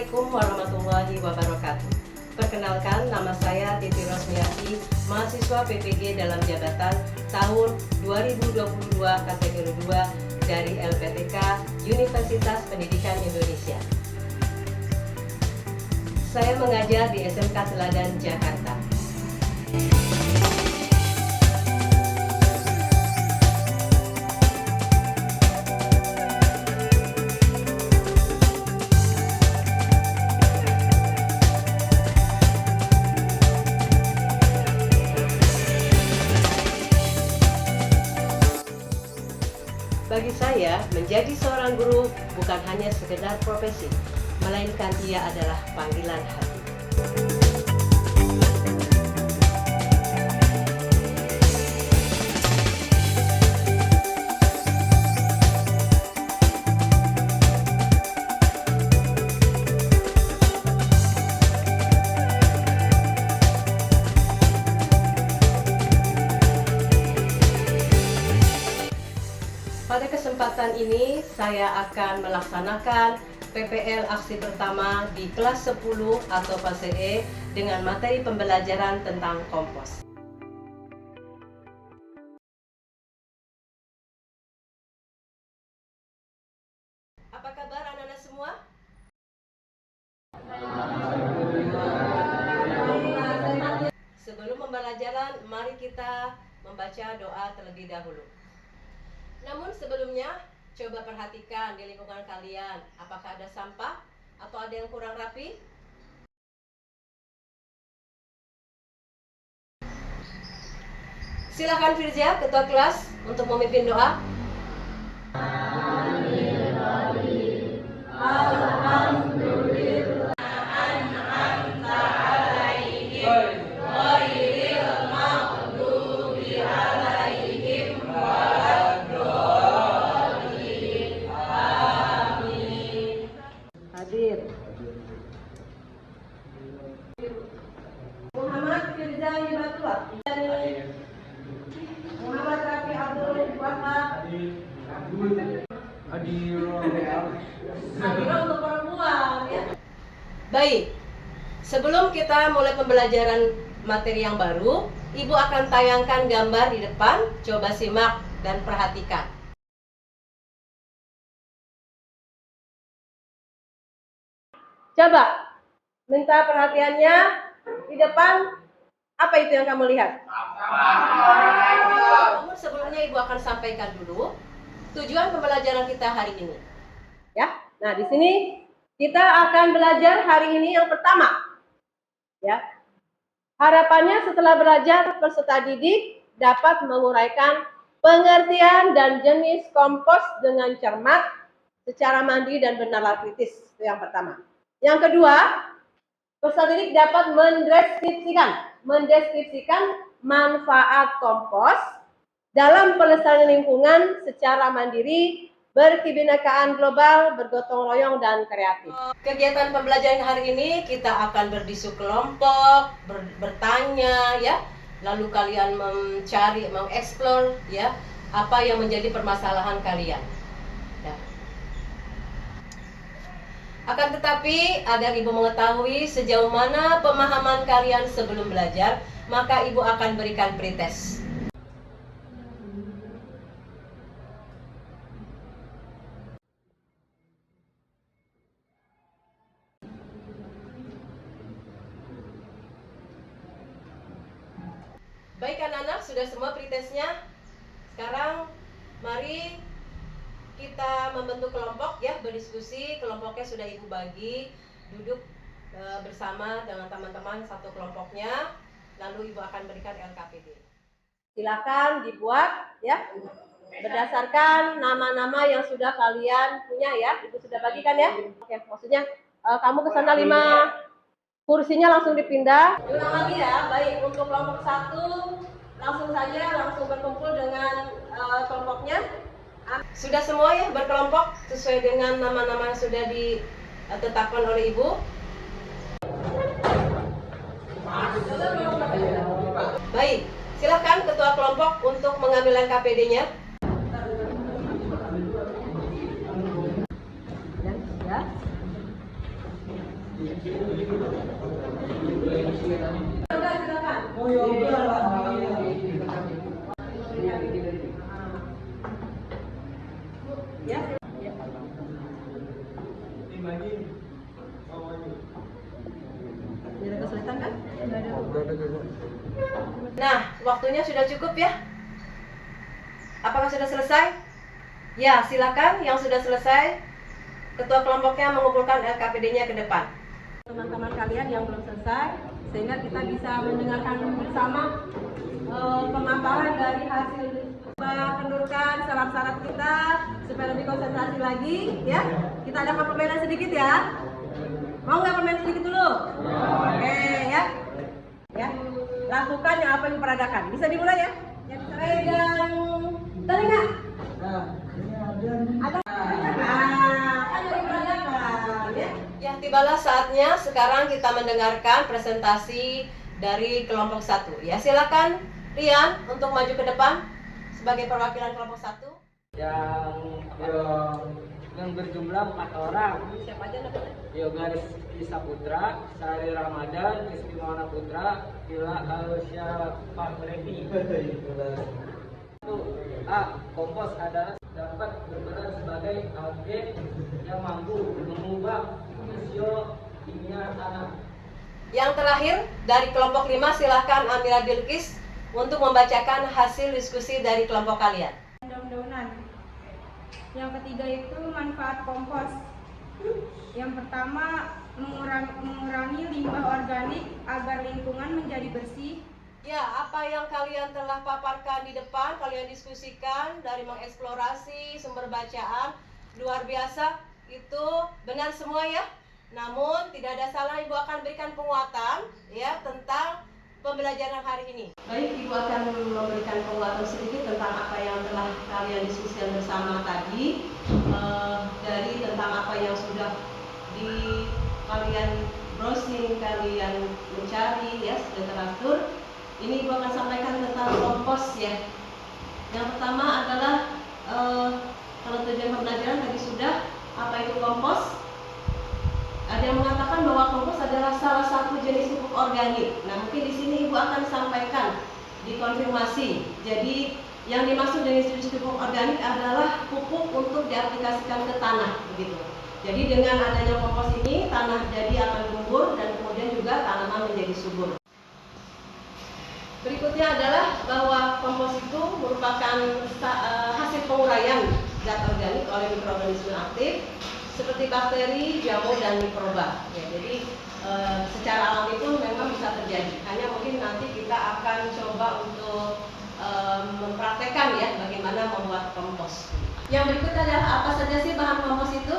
Assalamualaikum warahmatullahi wabarakatuh. Perkenalkan, nama saya Titi Rosmiati, mahasiswa PPG dalam jabatan tahun 2022 kategori 2 dari LPTK Universitas Pendidikan Indonesia. Saya mengajar di SMK Teladan, Jakarta. Bagi saya, menjadi seorang guru bukan hanya sekedar profesi, melainkan ia adalah panggilan hati. Pada kesempatan ini, saya akan melaksanakan PPL aksi pertama di kelas 10 atau fase E dengan materi pembelajaran tentang kompos. Apa kabar anak-anak semua? Sebelum pembelajaran, mari kita membaca doa terlebih dahulu. Namun sebelumnya, coba perhatikan di lingkungan kalian, apakah ada sampah atau ada yang kurang rapi? Silakan Firza, ketua kelas, untuk memimpin doa. Alhamdulillah. Hadir. Muhammad Firza Hibatullah. Muhammad Rafi Abdul Wahab. Hadir untuk perempuan ya. Baik. Sebelum kita mulai pembelajaran materi yang baru, Ibu akan tayangkan gambar di depan. Coba simak dan perhatikan. Coba minta perhatiannya di depan. Apa itu yang kamu lihat? Namun sebelumnya Ibu akan sampaikan dulu tujuan pembelajaran kita hari ini. Ya. Nah, di sini kita akan belajar hari ini yang pertama. Ya. Harapannya setelah belajar peserta didik dapat menguraikan pengertian dan jenis kompos dengan cermat secara mandiri dan bernalar kritis. Itu yang pertama. Yang kedua, peserta didik dapat mendeskripsikan manfaat kompos dalam pelestarian lingkungan secara mandiri, berkebinekaan global, bergotong royong, dan kreatif. Kegiatan pembelajaran hari ini kita akan berdisu kelompok, bertanya, ya, lalu kalian mencari, mengeksplor, ya, apa yang menjadi permasalahan kalian. Akan tetapi, agar Ibu mengetahui sejauh mana pemahaman kalian sebelum belajar, maka Ibu akan berikan pretest. Baik anak-anak, sudah semua pretestnya? Sekarang, mari kita membentuk kelompok ya, berdiskusi. Kelompoknya sudah Ibu bagi, duduk bersama dengan teman-teman satu kelompoknya, lalu Ibu akan berikan LKPD. Silakan dibuat ya, berdasarkan nama-nama yang sudah kalian punya ya. Ibu sudah bagikan ya. Oke, maksudnya kamu ke sana 5 kursinya langsung dipindah. Ulang lagi ya. Baik, untuk kelompok 1 langsung berkumpul dengan kelompoknya. Sudah semua ya berkelompok sesuai dengan nama-nama yang sudah ditetapkan oleh Ibu. Baik, silakan ketua kelompok untuk mengambil LKPD-nya. Silakan. Ya. Tidak ada kesulitan kan? Nah, waktunya sudah cukup ya? Apakah sudah selesai? Ya, silakan yang sudah selesai. Ketua kelompoknya mengumpulkan LKPD-nya ke depan. Teman-teman kalian yang belum selesai, sehingga kita bisa mendengarkan bersama pemaparan dari hasil. Coba kendurkan syarat-syarat kita supaya lebih konsentrasi lagi, ya. Kita adakan permainan sedikit ya. Mau nggak permainan sedikit dulu? Oke, ya. Ya. Lakukan yang apa yang diperadakan. Bisa dimulai ya? Yang pegang telinga. Ada. Kan yang diperadakan, ya. Ya, tibalah saatnya sekarang kita mendengarkan presentasi dari kelompok 1. Ya, silakan Rian untuk maju ke depan sebagai perwakilan kelompok 1. Yang berjumlah 4 orang. Siapa aja namanya? Yoga Rizky Saputra, Sari Ramadan, Rizky Mawana Putra, Ila Al-Syafaqrevi. A. Kompos adalah dapat berperan sebagai agen yang mampu mengubah fisio kimia tanah. Yang terakhir dari kelompok 5, silahkan Amira Bilkis untuk membacakan hasil diskusi dari kelompok kalian. Daun-daunan. Yang ketiga itu manfaat kompos. Yang pertama mengurangi limbah organik agar lingkungan menjadi bersih. Ya, apa yang kalian telah paparkan di depan, kalian diskusikan dari mengeksplorasi sumber bacaan, luar biasa, itu benar semua ya. Namun tidak ada salah, Ibu akan berikan penguatan ya tentang pembelajaran hari ini. Baik, Ibu akan memberikan penguatan sedikit tentang apa yang telah kalian diskusikan bersama tadi, dari tentang apa yang sudah di kalian browsing, kalian mencari ya sudah teratur. Ini Ibu akan sampaikan tentang kompos ya. Yang pertama adalah kalau tujuan pembelajaran tadi sudah, apa itu kompos? Ada yang mengatakan bahwa kompos adalah salah satu jenis pupuk organik. Nah, mungkin di sini Ibu akan sampaikan, dikonfirmasi. Jadi, yang dimaksud jenis pupuk organik adalah pupuk untuk diaplikasikan ke tanah, begitu. Jadi, dengan adanya kompos ini, tanah jadi akan gembur dan kemudian juga tanaman menjadi subur. Berikutnya adalah bahwa kompos itu merupakan hasil penguraian zat organik oleh mikroorganisme aktif seperti bakteri, jamur, dan mikroba. Ya, jadi secara alami itu memang bisa terjadi. Hanya mungkin nanti kita akan coba untuk mempraktekkan ya bagaimana membuat kompos. Yang berikut adalah apa saja sih bahan kompos itu?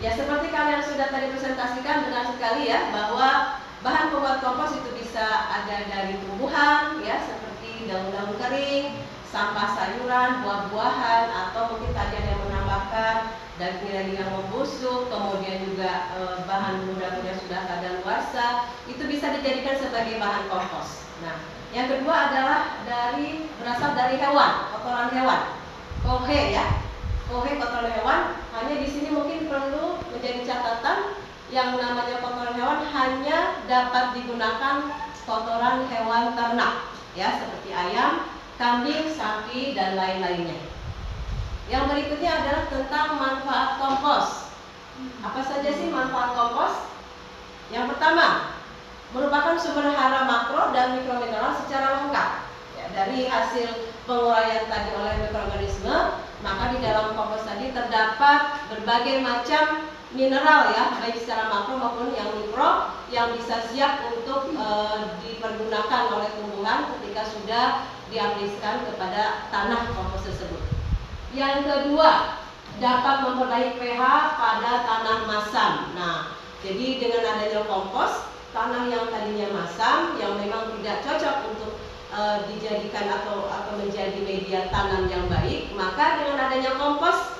Ya, seperti kalian sudah tadi presentasikan, benar sekali ya bahwa bahan pembuat kompos itu bisa ada dari tumbuhan ya seperti daun-daun kering, sampah sayuran, buah-buahan, atau mungkin tadi ada yang menambahkan daging-daging yang membusuk, kemudian juga bahan mudah-mudah sudah kadaluarsa, itu bisa dijadikan sebagai bahan kompos. Nah, yang kedua adalah berasal dari hewan, kotoran hewan, kohe ya, kohe kotoran hewan. Hanya di sini mungkin perlu menjadi catatan yang namanya kotoran hewan hanya dapat digunakan kotoran hewan ternak, ya seperti ayam, kambing, sapi, dan lain-lainnya. Yang berikutnya adalah tentang manfaat kompos. Apa saja sih manfaat kompos? Yang pertama, merupakan sumber hara makro dan mikromineral secara lengkap. Ya, dari hasil penguraian tadi oleh mikroorganisme, maka di dalam kompos tadi terdapat berbagai macam mineral ya, baik secara makro maupun yang mikro, yang bisa siap untuk dipergunakan oleh tumbuhan ketika sudah diaplikasikan kepada tanah kompos tersebut. Yang kedua, dapat memperbaiki pH pada tanah masam. Nah, jadi dengan adanya kompos, tanah yang tadinya masam, yang memang tidak cocok untuk dijadikan atau menjadi media tanam yang baik, maka dengan adanya kompos,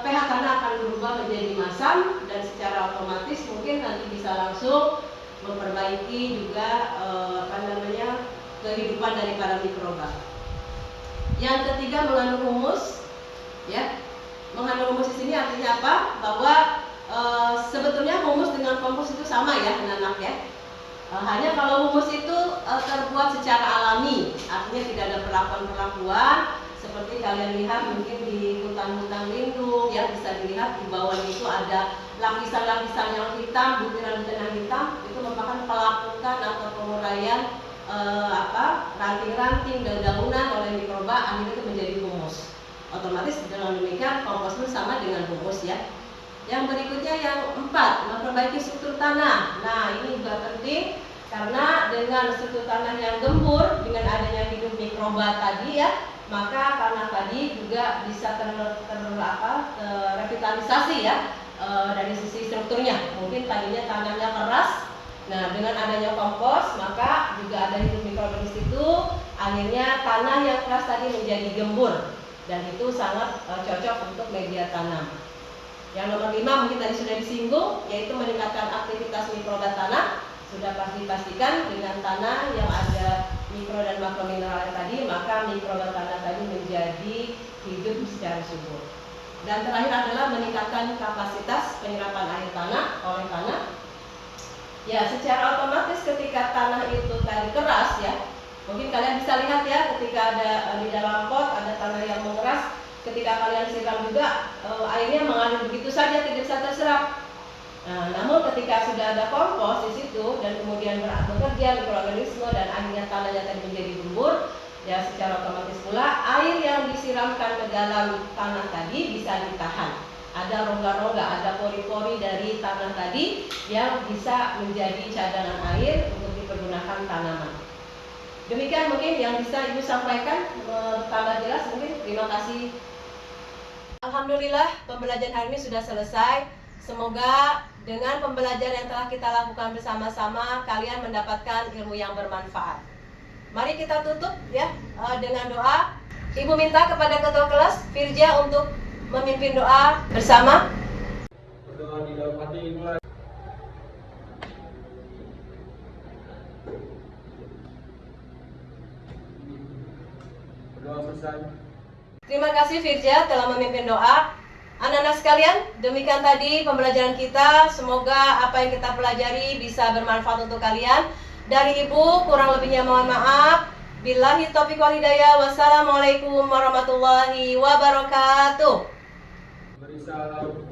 pH tanah akan berubah menjadi masam dan secara otomatis mungkin nanti bisa langsung memperbaiki juga kehidupan dari para mikroba. Yang ketiga, mengandung humus. Ya, mengandung humus di sini artinya apa? Bahwa sebetulnya humus dengan kompos itu sama ya anak-anak ya. Hanya kalau humus itu terbuat secara alami, artinya tidak ada perlakuan-perlakuan seperti kalian lihat mungkin di hutan-hutan lindung ya, bisa dilihat di bawah itu ada lapisan-lapisan yang hitam, butiran-butiran yang hitam, itu merupakan pelapukan atau penguraian ranting-ranting dan daunan oleh mikroba, akhirnya itu menjadi humus. Otomatis dengan demikian kompos pun sama dengan humus ya. Yang berikutnya yang 4, memperbaiki struktur tanah. Nah, ini juga penting karena dengan struktur tanah yang gembur, dengan adanya hidup mikroba tadi ya, maka tanah tadi juga bisa terrevitalisasi ya dari sisi strukturnya. Mungkin tadinya tanahnya keras, nah dengan adanya kompos maka juga ada hidup mikroba di situ, akhirnya tanah yang keras tadi menjadi gembur dan itu sangat cocok untuk media tanam. Yang nomor 5 mungkin tadi sudah disinggung, yaitu meningkatkan aktivitas mikroba tanah. Sudah pasti pastikan dengan tanah yang ada mikro dan makromineral tadi, maka mikroba tanah tadi menjadi hidup secara subur. Dan terakhir adalah meningkatkan kapasitas penyerapan air tanah oleh tanah. Ya, secara otomatis ketika tanah itu tadi keras ya, mungkin kalian bisa lihat ya ketika ada di dalam pot ada tanah yang mengeras, ketika kalian siram juga airnya mengalir begitu saja, tidak bisa terserap. Nah, namun ketika sudah ada kompos di situ dan kemudian bekerja mikroorganisme dan akhirnya tanahnya tadi menjadi gembur, ya secara otomatis pula air yang disiramkan ke dalam tanah tadi bisa ditahan. Ada rongga-rongga, ada pori-pori dari tanah tadi yang bisa menjadi cadangan air untuk dipergunakan tanaman. Demikian mungkin yang bisa Ibu sampaikan, tambah jelas mungkin. Terima kasih. Alhamdulillah pembelajaran hari ini sudah selesai. Semoga dengan pembelajaran yang telah kita lakukan bersama-sama kalian mendapatkan ilmu yang bermanfaat. Mari kita tutup ya dengan doa. Ibu minta kepada ketua kelas Firja untuk memimpin doa bersama. Berdoa di dalam hati mulai. Berdoa selesai. Terima kasih Firja telah memimpin doa. Anak-anak sekalian, demikian tadi pembelajaran kita. Semoga apa yang kita pelajari bisa bermanfaat untuk kalian. Dari Ibu kurang lebihnya mohon maaf. Billahi taufiq wal hidayah. Wassalamualaikum warahmatullahi wabarakatuh. Beri salam.